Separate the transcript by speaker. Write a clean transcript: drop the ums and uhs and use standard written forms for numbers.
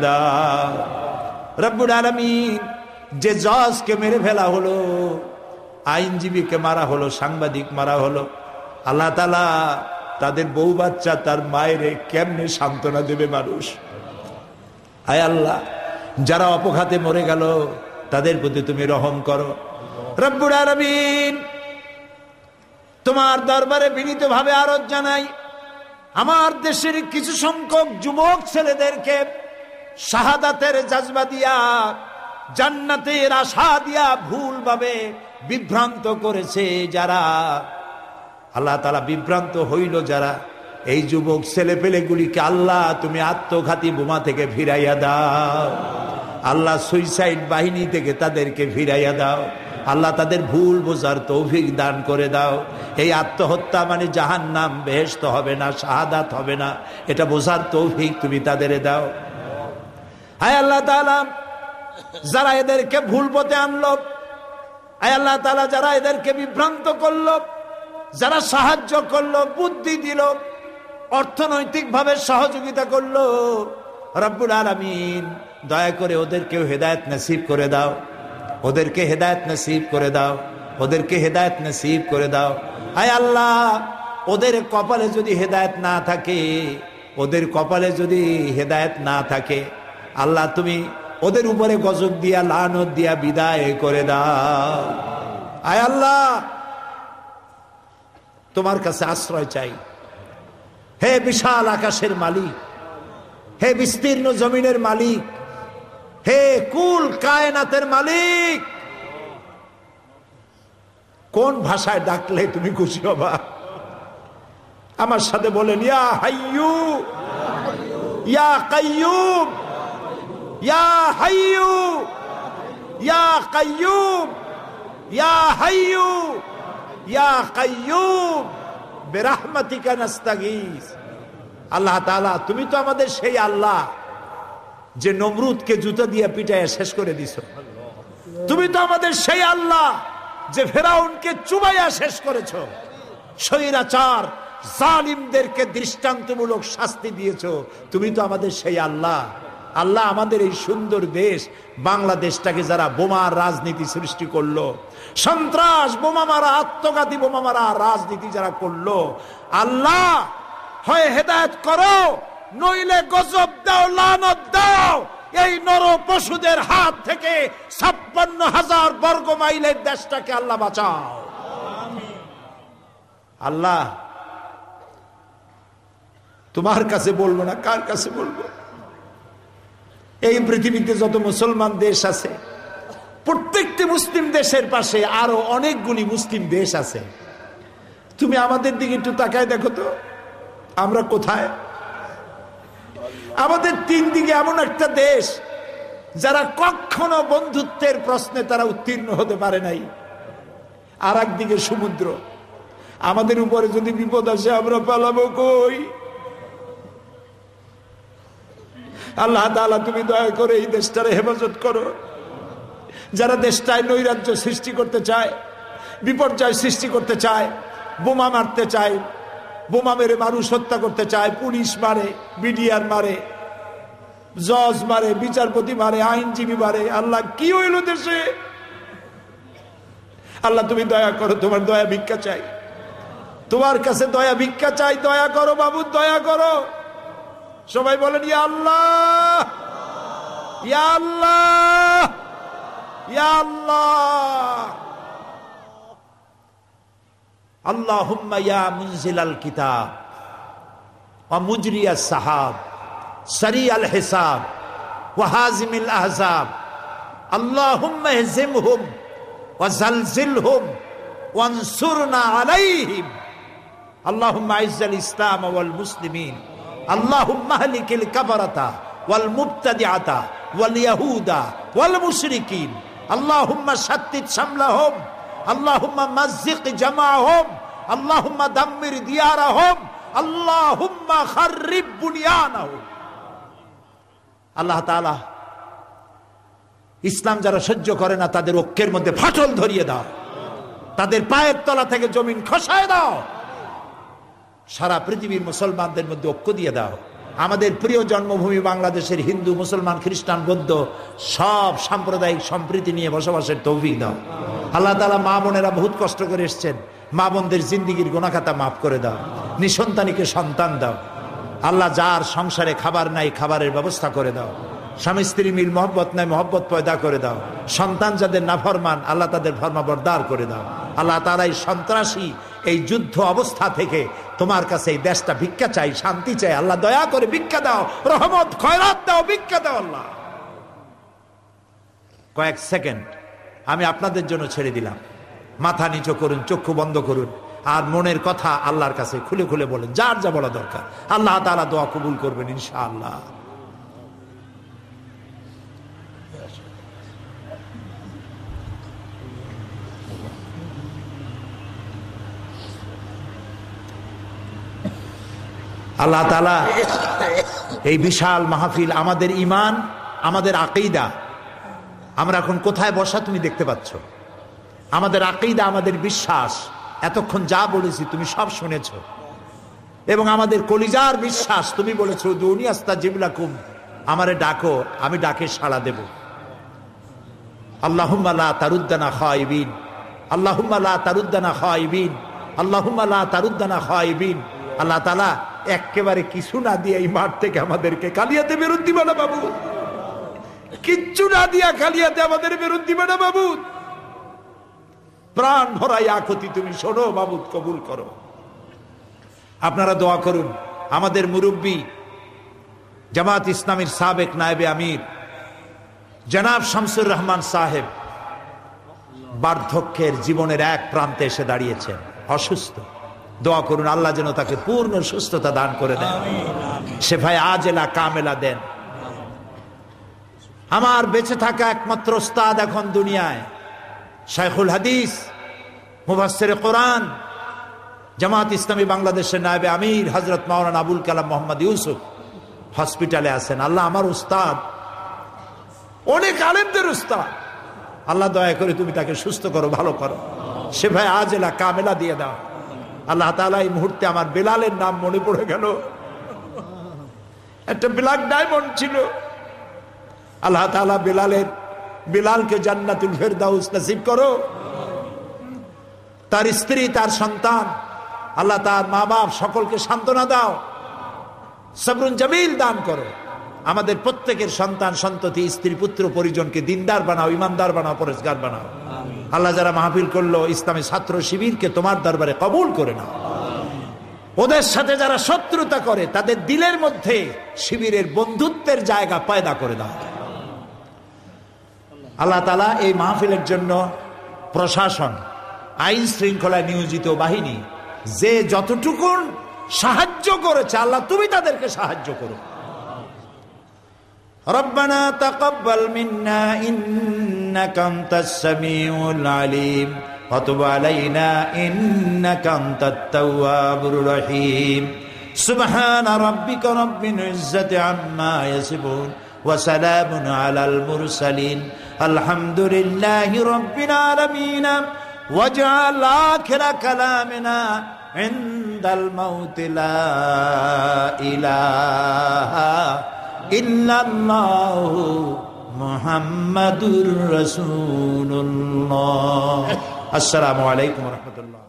Speaker 1: দাও। রব্বুল আলামিন, যে জজকে মেরে ফেলা হলো, আইনজীবীকে মারা হলো, সাংবাদিক মারা হলো, আল্লাহ তাআলা তাদের বউ বাচ্চা তার মায়ের কেমনে সান্ত্বনা দেবে মানুষ? আয় আল্লাহ, যারা অপঘাতে মরে গেল তাদের প্রতি তুমি রহম করো। রব্বুল আলামিন, তোমার দরবারে বিনীতভাবে আরজ জানাই, আমার দেশের কিছু সংখ্যক যুবক ছেলেদেরকে শাহাদাতের জাজবা দিয়া, জান্নাতের আশা দিয়া ভুলভাবে বিভ্রান্ত করেছে যারা, আল্লাহ তাআলা বিভ্রান্ত হইল যারা, এই যুবক ছেলেপেলেগুলিকে আল্লাহ তুমি আত্মঘাতী বোমা থেকে ফিরাইয়া দাও। আল্লাহ সুইসাইড বাহিনী থেকে তাদেরকে ফিরাইয়া দাও। আল্লাহ তাদের ভুল বোঝার তৌফিক দান করে দাও। এই আত্মহত্যা মানে জাহান্নাম, বেহেশত হবে না, শাহাদাত হবে না, এটা বোঝার তৌফিক তুমি তাদের দাও। হায় আল্লাহ তাআলা, যারা এদেরকে ভুল পথে আনলো, হায় আল্লাহ তাআলা, যারা এদেরকে বিভ্রান্ত করলো, যারা সাহায্য করলো, বুদ্ধি দিল, অর্থনৈতিকভাবে সহযোগিতা করলো, রব্বুল আলামিন দয়া করে ওদেরকেও হেদায়েত নসিব করে দাও, ওদেরকে হেদায়েত নসিব করে দাও, ওদেরকে হেদায়েত নসিব করে দাও। আয় আল্লাহ, ওদের কপালে যদি হেদায়েত না থাকে, ওদের কপালে যদি হেদায়েত না থাকে, আল্লাহ তুমি ওদের উপরে গজব দিয়া, লানত দিয়া বিদায় করে দাও। আয় আল্লাহ, তোমার কাছে আশ্রয় চাই। হে বিশাল আকাশের মালিক, হে বিস্তীর্ণ জমিনের মালিক, হে কুল কায়নাতের মালিক, কোন ভাষায় ডাকলে তুমি খুশি হবা? আমার সাথে বলেন, ইয়া হাইয়ু ইয়া কাইয়ুম, ইয়া হাইয়ু ইয়া কাইয়ুম, ইয়া হাইয়ু ইয়া কাইয়ুম বিরহমাতিকা নাস্তাগীস। আল্লাহ তাআলা, তুমি তো আমাদের সেই আল্লাহ যে নমরুদকে জুতা দিয়ে পিটাইয়া শেষ করে দিছো। তুমি তো আমাদের সেই আল্লাহ যে ফেরাউনকে চুবাইয়া শেষ করেছো। স্বৈরাচার জালিমদেরকে দৃষ্টান্তমূলক শাস্তি দিয়েছো। তুমি তো আমাদের সেই আল্লাহ। আল্লাহ, আমাদের এই সুন্দর দেশ বাংলাদেশটাকে যারা বোমার রাজনীতি সৃষ্টি করলো, সন্ত্রাস, বোমা মারা, আত্মঘাতী বোমা মারা রাজনীতি যারা করলো, আল্লাহ হয় হেদায়েত করো, নইলে গজব দাও, লানত দাও। এই নর পশুদের হাত থেকে 56,000 বর্গ মাইলের দেশটাকে আল্লাহ বাঁচাও। আল্লাহ, তোমার কাছে বলবো না, কার কাছে বলবো? এই পৃথিবীতে যত মুসলমান দেশ আছে, প্রত্যেকটি মুসলিম দেশের পাশে আরো অনেকগুলি মুসলিম দেশ আছে। তুমি আমাদের দিকে একটু তাকায় দেখো তো, আমরা কোথায়? আমাদের তিন দিকে এমন একটা দেশ যারা কখনো বন্ধুত্বের প্রশ্নে তারা উত্তীর্ণ হতে পারে নাই, আর একদিকে সমুদ্র। আমাদের উপরে যদি বিপদ আসে আমরা পালাবো কই? আল্লাহ তাআলা, তুমি দয়া করে এই দেশটারে হেফাজত করো। যারা দেশটায় নৈরাজ্য সৃষ্টি করতে চায়, বিপর্যয় সৃষ্টি করতে চায়, বোমা মারতে চায়, বোমা মেরে মানুষ হত্যা করতে চায়, পুলিশ মারে, বিডিআর মারে, জজ মারে, বিচারপতি মারে, আইনজীবী মারে, আল্লাহ কি হইল দেশে? আল্লাহ তুমি দয়া করো, তোমার দয়া ভিক্ষা চাই, তোমার কাছে দয়া ভিক্ষা চাই। দয়া করো বাবু, দয়া করো। সবাই বলেন, ইয়া আল্লাহ, ইয়া আল্লাহ, ইয়া আল্লাহ। আল্লাহুম্মা ইয়া মুনজিলাল কিতাব ওয়া মুজরিয়াস সাহাব সারিয়াল হিসাব ওয়া হাজিমিল আহজাব, আল্লাহুম্মা ইহজিমহুম ওয়া জালজিলহুম ওয়ানসুরনা আলাইহিম, আল্লাহুম্মা আইজ্জাল ইসলাম ওয়াল মুসলিমিন, আল্লাহুম্মা আহলিকিল কাফারাতা ওয়াল মুবতাদিআতা ওয়াল ইয়াহুদা ওয়াল মুশরিকিন, আল্লাহুম্মা শাত্তিত শামলাহুম, আল্লাহুম্মা মাযজিক জামাআহুম, আল্লাহুম্মা দাম্মির দিয়ারাহুম, আল্লাহুম্মা খাররিব বুনিয়ানাহুম। আল্লাহ তাআলা, ইসলাম যারা সহ্য করে না তাদের ঐক্যের মধ্যে ফাটল ধরিয়ে দাও, তাদের পায়ের তলা থেকে জমিন খসায় দাও, সারা পৃথিবীর মুসলমানদের মধ্যে ঐক্য দিয়ে দাও। আমাদের প্রিয় জন্মভূমি বাংলাদেশের হিন্দু, মুসলমান, খ্রিস্টান, বৌদ্ধ সব সাম্প্রদায়িক সম্প্রীতি নিয়ে বসবাসের তৌফিক দাও। আল্লাহ তাআলা মা বোনেরা বহুত কষ্ট করে এসছেন, মা বোনদের জিন্দিগির গুনাহখাতা মাফ করে দাও। নিঃসন্তানীকে সন্তান দাও। আল্লাহ যার সংসারে খাবার নাই খাবারের ব্যবস্থা করে দাও। স্বামী স্ত্রী মিল মহব্বত নাই মহব্বত পয়দা করে দাও। সন্তান যাদের নাফরমান আল্লাহ তাদের ফরমাবরদার করে দাও। আল্লাহ তাআলা এই সন্ত্রাসী এই যুদ্ধ অবস্থা থেকে তোমার কাছে এই দেশটা ভিক্ষা চাই, শান্তি চাই। আল্লাহ দয়া করে ভিক্ষা দাও, রহমত খয়রাত দাও, ভিক্ষা দাও। আল্লাহ কয়েক সেকেন্ড আমি আপনাদের জন্য ছেড়ে দিলাম। মাথা নিচু করুন, চক্ষু বন্ধ করুন, আর মনের কথা আল্লাহর কাছে খুলে খুলে বলেন, যার যা বলা দরকার। আল্লাহ তাআলা দোয়া কবুল করবেন ইনশাআল্লাহ। আল্লাহ তাআলা এই বিশাল মাহফিল, আমাদের ঈমান, আমাদের আকীদা, আমরা এখন কোথায় বসা তুমি দেখতে পাচ্ছ। আমাদের আকীদা, আমাদের বিশ্বাস, এতক্ষণ যা বলেছি তুমি সব শুনেছ, এবং আমাদের কলিজার বিশ্বাস তুমি বলেছো উদউনি আস্তাজিব লাকুম, আমারে ডাকো আমি ডাকে সাড়া দেব। আল্লাহুম্মা লা তারুদ্দানা খায়িবিন, আল্লাহুম্মা লা তারুদ্দানা খায়িবিন, আল্লাহুম্মা লা তারুদ্দানা খায়িবিন। আল্লাহ তাআলা একেবারে কিছু না দিয়ে এই মাঠ থেকে আমাদেরকে কালিয়াতে বেরোত দিবা না বাবু, কিচ্ছু না দিয়া কালিয়াতে আমাদের বেরোত দিবা না বাবু। প্রাণ ভরাই আকুতি তুমি শোনো বাবুদ, কবুল করো। আপনারা দোয়া করুন। আমাদের মুরব্বী জামাত ইসলামীর সাবেক নায়েবে আমির জনাব শামসুর রহমান সাহেব বার্ধক্যের জীবনের এক প্রান্তে এসে দাঁড়িয়েছেন, অসুস্থ। দোয়া করুন আল্লাহ যেন তাকে পূর্ণ সুস্থতা দান করে দেন, শেফায়ে আজেলা কামেলা দেন। আমার বেঁচে থাকা একমাত্র ওস্তাদ এখন দুনিয়ায় শাইখুল হাদিস, মুফাসসিরে কোরআন, জামাত ইসলামী বাংলাদেশের নায়েবে আমির হযরত মাওলানা আবুল কালাম মোহাম্মদ ইউসুফ হসপিটালে আছেন। আল্লাহ আমার উস্তাদ, অনেক আলেমদের উস্তাদ, আল্লাহ দয়া করে তুমি তাকে সুস্থ করো, ভালো করো, শেফায়ে আজেলা কামেলা দিয়ে দাও। আল্লাহ তাআলা এই মুহূর্তে আমার বেলালের নাম মনে পড়ে গেল, একটা ব্ল্যাক ডায়মন্ড ছিল। আল্লাহ তাআলা বেলালকে জান্নাতুল ফেরদাউস নসিব করো, তার স্ত্রী, তার সন্তান, আল্লাহ তার মা বাপ সকলকে সান্ত্বনা দাও, সবরুন জামিল দান করো। আমাদের প্রত্যেকের সন্তান সন্ততি, স্ত্রী, পুত্র, পরিজনকে দিনদার বানাও, ইমানদার বানাও, পরেশগার বানাও। আল্লাহ যারা মাহফিল করলো ইসলামী ছাত্র শিবিরকে তোমার দরবারে কবুল করে নাও। ওদের সাথে যারা শত্রুতা করে তাদের দিলের মধ্যে শিবিরের বন্ধুত্বের জায়গা পয়দা করে দাও। আল্লাহ তাআলা এই মাহফিলের জন্য প্রশাসন, আইন শৃঙ্খলায় নিয়োজিত বাহিনী যে যতটুকু সাহায্য করেছে আল্লাহ তুমি তাদেরকে সাহায্য করো। রব্বানা তাকাব্বাল মিন্না ইন্নাকা আনতাস সামিউল আলিম ওয়া তুব আলাইনা ইন্নাকা আনতাত তাওয়াবুর রহিম। সুবহানা রাব্বিকা রাব্বিল ইজ্জাতি আম্মা ইয়াসিফুন ওয়া সালামুন আলাল মুরসালিন আলহামদুলিল্লাহি রাব্বিল আলামিন। ওয়াজআল আখিরা কালামিনা ইনদাল মাউতি লা ইলাহা ইল্লাল্লাহু মুহাম্মাদুর রাসূলুল্লাহ। আসসালামু আলাইকুম ওয়া রাহমাতুল্লাহ।